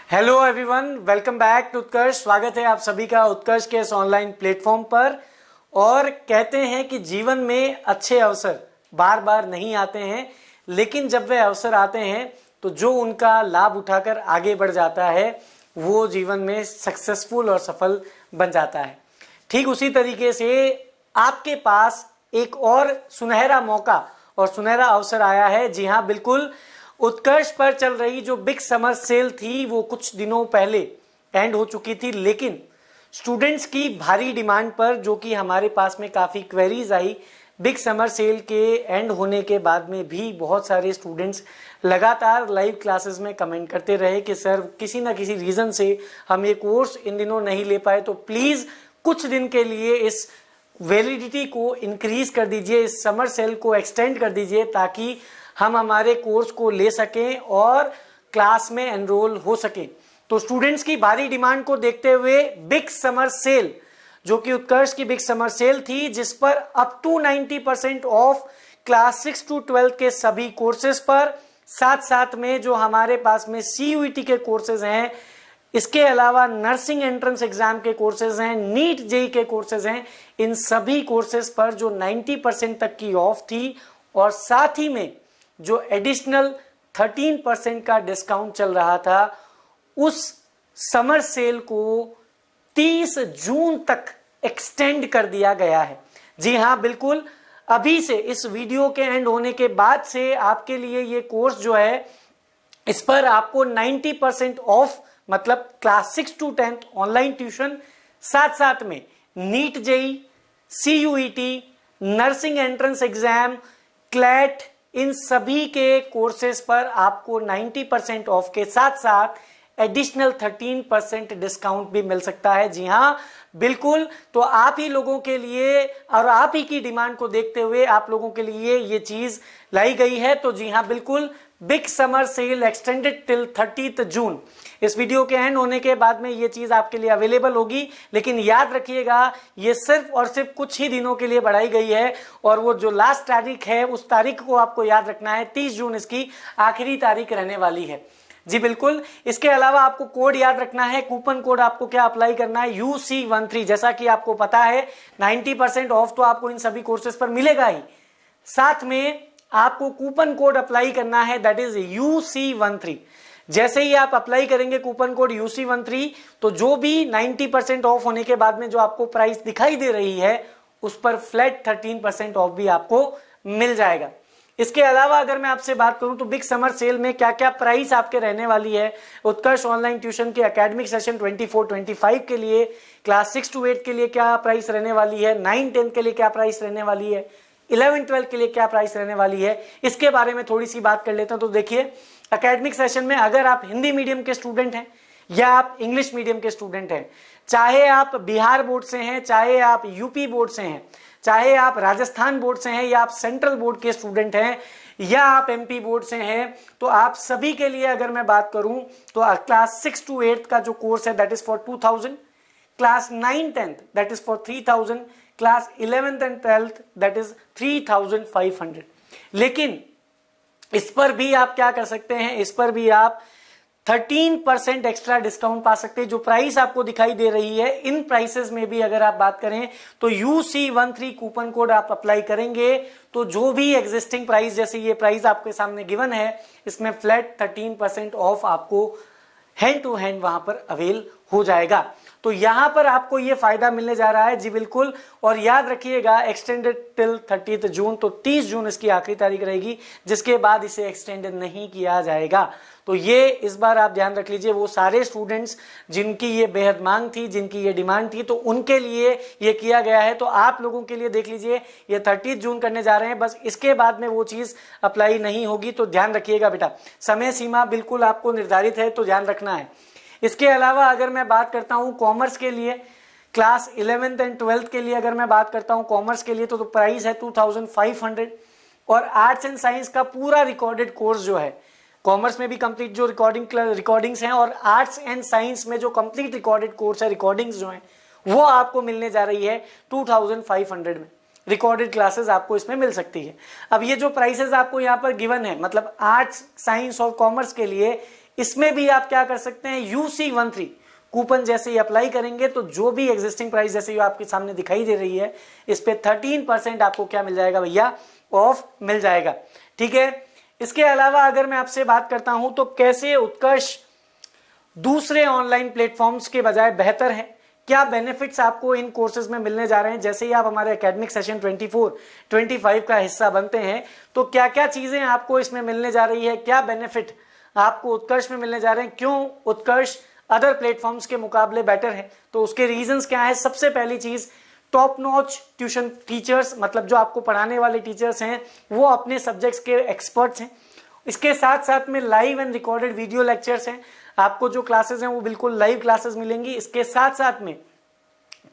Hello everyone, welcome back to Utkarsh. स्वागत है आप सभी का उत्कर्ष के इस ऑनलाइन प्लेटफॉर्म पर। और कहते हैं कि जीवन में अच्छे अवसर बार बार नहीं आते हैं, लेकिन जब वे अवसर आते हैं तो जो उनका लाभ उठाकर आगे बढ़ जाता है वो जीवन में सक्सेसफुल और सफल बन जाता है। ठीक उसी तरीके से आपके पास एक और सुनहरा मौका और सुनहरा अवसर आया है। जी हाँ, बिल्कुल, उत्कर्ष पर चल रही जो बिग समर सेल थी वो कुछ दिनों पहले एंड हो चुकी थी, लेकिन स्टूडेंट्स की भारी डिमांड पर, जो कि हमारे पास में काफ़ी क्वेरीज आई, बिग समर सेल के एंड होने के बाद में भी बहुत सारे स्टूडेंट्स लगातार लाइव क्लासेस में कमेंट करते रहे कि सर किसी ना किसी रीज़न से हम ये कोर्स इन दिनों नहीं ले पाए, तो प्लीज़ कुछ दिन के लिए इस वैलिडिटी को इंक्रीज कर दीजिए, इस समर सेल को एक्सटेंड कर दीजिए ताकि हम हमारे कोर्स को ले सकें और क्लास में एनरोल हो सकें। तो स्टूडेंट्स की भारी डिमांड को देखते हुए बिग समर सेल, जो कि उत्कर्ष की बिग समर सेल थी, जिस पर up to 90% off class 6 to 12 के सभी कोर्सेज पर, साथ साथ में जो हमारे पास में CUET के कोर्सेज हैं, इसके अलावा नर्सिंग एंट्रेंस एग्जाम के कोर्सेज हैं, नीट जेई के कोर्सेज हैं, इन सभी कोर्सेज पर जो 90% तक की ऑफ थी और साथ ही में जो एडिशनल 13% का डिस्काउंट चल रहा था, उस समर सेल को 30 जून तक एक्सटेंड कर दिया गया है। जी हाँ, बिल्कुल, अभी से इस वीडियो के एंड होने के बाद से आपके लिए ये कोर्स जो है, इस पर आपको 90% ऑफ, मतलब क्लास 6 to 10 ऑनलाइन ट्यूशन, साथ साथ में NEET JEE, CUET, nursing entrance exam, CLAT, इन सभी के कोर्सेज पर आपको 90% ऑफ के साथ साथ एडिशनल 13% डिस्काउंट भी मिल सकता है। जी हाँ, बिल्कुल, तो आप ही लोगों के लिए और आप ही की डिमांड को देखते हुए आप लोगों के लिए ये चीज लाई गई है। तो जी हाँ, बिल्कुल, big summer sale extended till 30 जून। इस वीडियो के एंड होने के बाद में ये चीज आपके लिए अवेलेबल होगी, लेकिन याद रखिएगा ये सिर्फ और सिर्फ कुछ ही दिनों के लिए बढ़ाई गई है और वो जो लास्ट तारीख है उस तारीख को आपको याद रखना है। 30 जून इसकी आखिरी तारीख रहने वाली है। जी बिल्कुल, इसके अलावा आपको कोड याद रखना है। कूपन कोड आपको क्या अप्लाई करना है? UC13। जैसा कि आपको पता है 90% ऑफ तो आपको इन सभी कोर्सेज पर मिलेगा ही, साथ में आपको कूपन कोड अप्लाई करना है, दैट इज UC13। जैसे ही आप अप्लाई करेंगे कूपन कोड UC13, तो जो भी 90% ऑफ होने के बाद में जो आपको प्राइस दिखाई दे रही है उस पर फ्लैट 13% ऑफ भी आपको मिल जाएगा। इसके अलावा अगर मैं आपसे बात करूं तो बिग समर सेल में क्या क्या प्राइस आपके रहने वाली है। उत्कर्ष ऑनलाइन ट्यूशन के एकेडमिक सेशन 24-25 के लिए, क्लास 6 to 8 के लिए क्या प्राइस रहने वाली है, 9-10 के लिए क्या प्राइस रहने वाली है, 11-12 के लिए क्या प्राइस रहने वाली है, इसके बारे में थोड़ी सी बात कर लेते हैं। तो देखिए, एकेडमिक सेशन में अगर आप हिंदी मीडियम के स्टूडेंट हैं या आप इंग्लिश मीडियम के स्टूडेंट हैं, चाहे आप बिहार बोर्ड से हैं, चाहे आप यूपी बोर्ड से हैं, चाहे आप राजस्थान बोर्ड से हैं, या आप सेंट्रल बोर्ड के स्टूडेंट हैं, या आप MP बोर्ड से हैं, तो आप सभी के लिए अगर मैं बात करूं तो क्लास 6 to 8 का जो कोर्स है that is for 2000, class 9-10 that is for 3000, class 11th and 12th that is 3500। लेकिन इस पर भी आप क्या कर सकते हैं, इस पर भी आप 13% एक्स्ट्रा डिस्काउंट पा सकते हैं। जो प्राइस आपको दिखाई दे रही है, इन प्राइसेस में भी अगर आप बात करें तो UC13 कूपन कोड आप अप्लाई करेंगे तो जो भी एग्जिस्टिंग प्राइस, जैसे ये प्राइस आपके सामने गिवन है, इसमें फ्लैट 13% ऑफ आपको हैंड टू हैंड वहां पर अवेल हो जाएगा। तो यहां पर आपको ये फायदा मिलने जा रहा है। जी बिल्कुल, और याद रखिएगा एक्सटेंडेड टिल 30 जून, तो 30 जून इसकी आखिरी तारीख रहेगी, जिसके बाद इसे एक्सटेंडेड नहीं किया जाएगा। तो ये इस बार आप ध्यान रख लीजिए, वो सारे स्टूडेंट्स जिनकी ये बेहद मांग थी, जिनकी ये डिमांड थी, तो उनके लिए ये किया गया है। तो आप लोगों के लिए देख लीजिए, ये 30 जून करने जा रहे हैं, बस इसके बाद में वो चीज अप्लाई नहीं होगी। तो ध्यान रखिएगा बेटा, समय सीमा बिल्कुल आपको निर्धारित है, तो ध्यान रखना है। इसके अलावा अगर मैं बात करता हूं कॉमर्स के लिए, क्लास 11th and 12th के लिए अगर मैं बात करता हूं कॉमर्स के लिए, तो प्राइस है 2500। और आर्ट्स एंड साइंस का पूरा रिकॉर्डेड कोर्स जो है, कॉमर्स में भी कंप्लीट जो रिकॉर्डिंग्स हैं, और आर्ट्स एंड साइंस में जो कंप्लीट रिकॉर्डेड कोर्स है, रिकॉर्डिंग्स जो हैं, वो आपको मिलने जा रही है 2500 में। रिकॉर्डेड क्लासेस आपको इसमें मिल सकती है। अब ये जो प्राइसेस आपको यहाँ पर गिवन है, मतलब आर्ट्स, साइंस और कॉमर्स के लिए इसमें भी आप क्या कर सकते हैं, UC13 कूपन जैसे ही अप्लाई करेंगे तो जो भी एग्जिस्टिंग प्राइस जैसे ये आपके सामने दिखाई दे रही है, इस पे 13% आपको क्या मिल जाएगा भैया, ऑफ मिल जाएगा। ठीक है, इसके अलावा अगर मैं आपसे बात करता हूं तो कैसे उत्कर्ष दूसरे ऑनलाइन प्लेटफॉर्म्स के बजाय बेहतर है, क्या बेनिफिट्स आपको इन कोर्सेज में मिलने जा रहे हैं, जैसे ही आप हमारे एकेडमिक सेशन 24-25 का हिस्सा बनते हैं तो क्या क्या चीजें आपको इसमें मिलने जा रही है, क्या बेनिफिट आपको उत्कर्ष में मिलने जा रहे हैं, क्यों उत्कर्ष अदर प्लेटफॉर्म्स के मुकाबले बेटर है, तो उसके रीजंस क्या है। सबसे पहली चीज, टॉप नॉच ट्यूशन टीचर्स, मतलब जो आपको पढ़ाने वाले टीचर्स हैं वो अपने सब्जेक्ट्स के एक्सपर्ट्स हैं। इसके साथ साथ में live and recorded video lectures हैं, आपको जो क्लासेस हैं वो बिल्कुल लाइव क्लासेस मिलेंगी। इसके साथ साथ में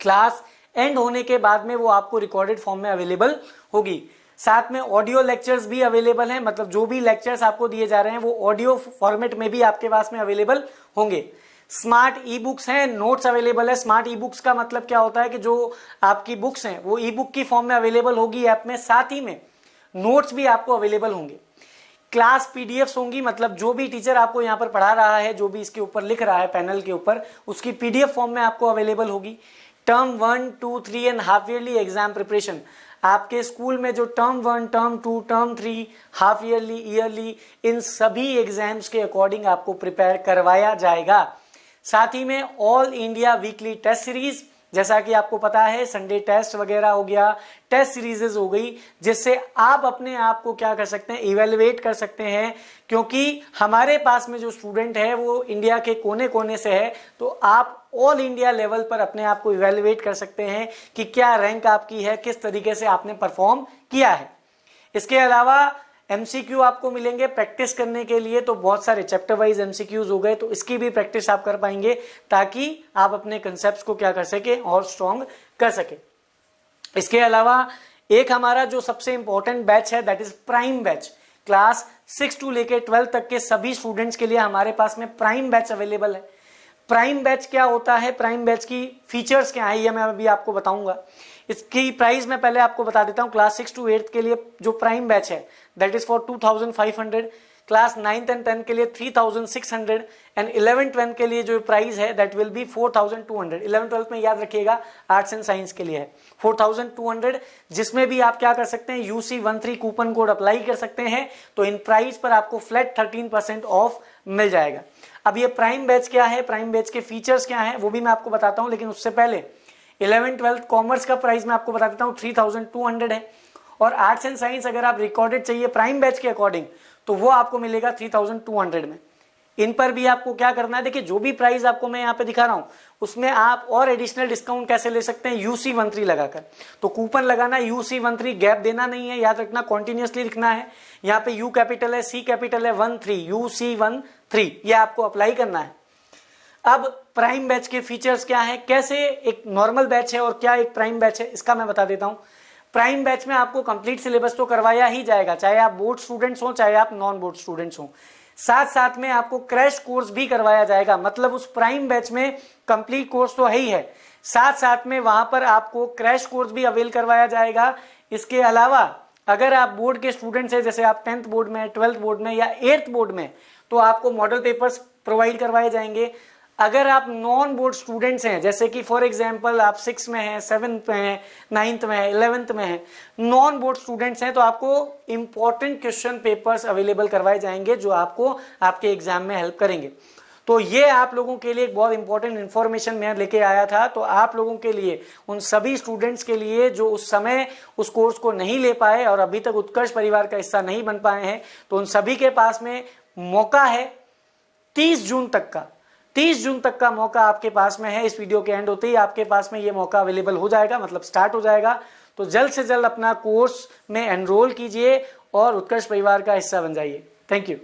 क्लास एंड होने के बाद में वो आपको रिकॉर्डेड फॉर्म में अवेलेबल होगी। साथ में ऑडियो लेक्चर्स भी अवेलेबल हैं, मतलब जो भी लेक्चर्स आपको दिए जा रहे हैं वो ऑडियो फॉर्मेट में भी आपके पास में अवेलेबल होंगे। स्मार्ट ई बुक्स हैं, नोट्स अवेलेबल है। स्मार्ट ई बुक्स का मतलब क्या होता है कि जो आपकी बुक्स हैं वो ई बुक की फॉर्म में अवेलेबल होगी ऐप में, साथ ही में नोट्स भी आपको अवेलेबल होंगे। क्लास पीडीएफ्स होंगी, मतलब जो भी टीचर आपको यहाँ पर पढ़ा रहा है, जो भी इसके ऊपर लिख रहा है पैनल के ऊपर, उसकी पीडीएफ फॉर्म में आपको अवेलेबल होगी। Term 1, 2, 3 and half yearly exam preparation, आपके स्कूल में जो term 1, term 2, term 3, half yearly, yearly, इन सभी एग्जाम्स के अकॉर्डिंग आपको प्रिपेयर करवाया जाएगा। साथ ही में all India weekly test series, जैसा कि आपको पता है संडे टेस्ट वगैरह हो गया, टेस्ट सीरीजेस हो गई, जिससे आप अपने आप को क्या कर सकते हैं, इवेलुएट कर सकते हैं। क्योंकि हमारे पास में जो स्टूडेंट है वो इंडिया के कोने कोने से है, तो आप ऑल इंडिया लेवल पर अपने आप को इवेलुएट कर सकते हैं कि क्या रैंक आपकी है, किस तरीके से आपने परफॉर्म किया है। इसके अलावा एमसीक्यू आपको मिलेंगे प्रैक्टिस करने के लिए, तो बहुत सारे चैप्टर वाइज एमसीक्यूज हो गए, तो इसकी भी प्रैक्टिस आप कर पाएंगे ताकि आप अपने कंसेप्ट्स को क्या कर सके और स्ट्रॉन्ग कर सके। इसके अलावा एक हमारा जो सबसे इंपॉर्टेंट बैच है that is prime batch. Class 6 to लेके 12 तक के सभी स्टूडेंट्स के लिए हमारे पास में प्राइम बैच अवेलेबल है। प्राइम बैच क्या होता है, प्राइम बैच की फीचर्स क्या है, ये मैं अभी आपको बताऊंगा। इसकी प्राइस मैं पहले आपको बता देता हूं। क्लास 6 to 8 के लिए जो प्राइम बैच है that is for 2500, class 9th and 10th के लिए 3600 एंड 11th-12th के लिए जो प्राइस है दैट विल बी 4200। 11th-12th में याद रखिएगा आर्ट्स एंड साइंस के लिए है 4200, जिसमें भी आप क्या कर सकते हैं, UC13 कूपन कोड अप्लाई कर सकते हैं, तो इन प्राइस पर आपको फ्लैट 13% ऑफ मिल जाएगा। अब ये प्राइम बैच क्या है, प्राइम बैच के फीचर्स क्या है वो भी मैं आपको बताता हूं, लेकिन उससे पहले 11th-12th कॉमर्स का प्राइस मैं आपको बता देता हूँ 3200 है, और आर्ट्स एंड साइंस अगर आप रिकॉर्डेड चाहिए प्राइम बैच के अकॉर्डिंग तो वो आपको मिलेगा 3200 में। इन पर भी आपको क्या करना है, देखिए जो भी प्राइस आपको मैं यहाँ पे दिखा रहा हूँ उसमें आप और एडिशनल डिस्काउंट कैसे ले सकते हैं, UC13 लगाकर। तो कूपन लगाना UC13, गैप देना नहीं है, याद रखना कॉन्टिन्यूसली लिखना है। यहाँ पे U कैपिटल है, C कैपिटल है, 13 UC13, ये आपको अप्लाई करना है। अब प्राइम बैच के फीचर्स क्या है, कैसे एक नॉर्मल बैच है और क्या एक प्राइम बैच है, इसका मैं बता देता हूं। प्राइम बैच में आपको कंप्लीट सिलेबस तो करवाया ही जाएगा, चाहे आप बोर्ड स्टूडेंट्स हो चाहे आप नॉन बोर्ड स्टूडेंट्स हो। साथ साथ में आपको क्रैश कोर्स भी करवाया जाएगा, मतलब उस प्राइम बैच में कंप्लीट कोर्स तो है ही है, साथ साथ में वहां पर आपको क्रैश कोर्स भी अवेल करवाया जाएगा। इसके अलावा अगर आप बोर्ड के स्टूडेंट्स हैं, जैसे आप 10th बोर्ड में, 12th बोर्ड में या 8th बोर्ड में, तो आपको मॉडल पेपर्स प्रोवाइड करवाए जाएंगे। अगर आप नॉन बोर्ड स्टूडेंट्स हैं, जैसे कि फॉर एग्जांपल आप 6 में हैं, 7th में हैं, 9th में हैं, 11th में हैं, नॉन बोर्ड स्टूडेंट्स हैं, तो आपको इंपॉर्टेंट क्वेश्चन पेपर्स अवेलेबल करवाए जाएंगे जो आपको आपके एग्जाम में हेल्प करेंगे। तो ये आप लोगों के लिए एक बहुत इंपॉर्टेंट इंफॉर्मेशन मैं लेके आया था, तो आप लोगों के लिए, उन सभी स्टूडेंट्स के लिए जो उस समय उस कोर्स को नहीं ले पाए और अभी तक उत्कर्ष परिवार का हिस्सा नहीं बन पाए हैं, तो उन सभी के पास में मौका है 30 जून तक का। 30 जून तक का मौका आपके पास में है। इस वीडियो के एंड होते ही आपके पास में ये मौका अवेलेबल हो जाएगा, मतलब स्टार्ट हो जाएगा। तो जल्द से जल्द अपना कोर्स में एनरोल कीजिए और उत्कर्ष परिवार का हिस्सा बन जाइए। Thank you.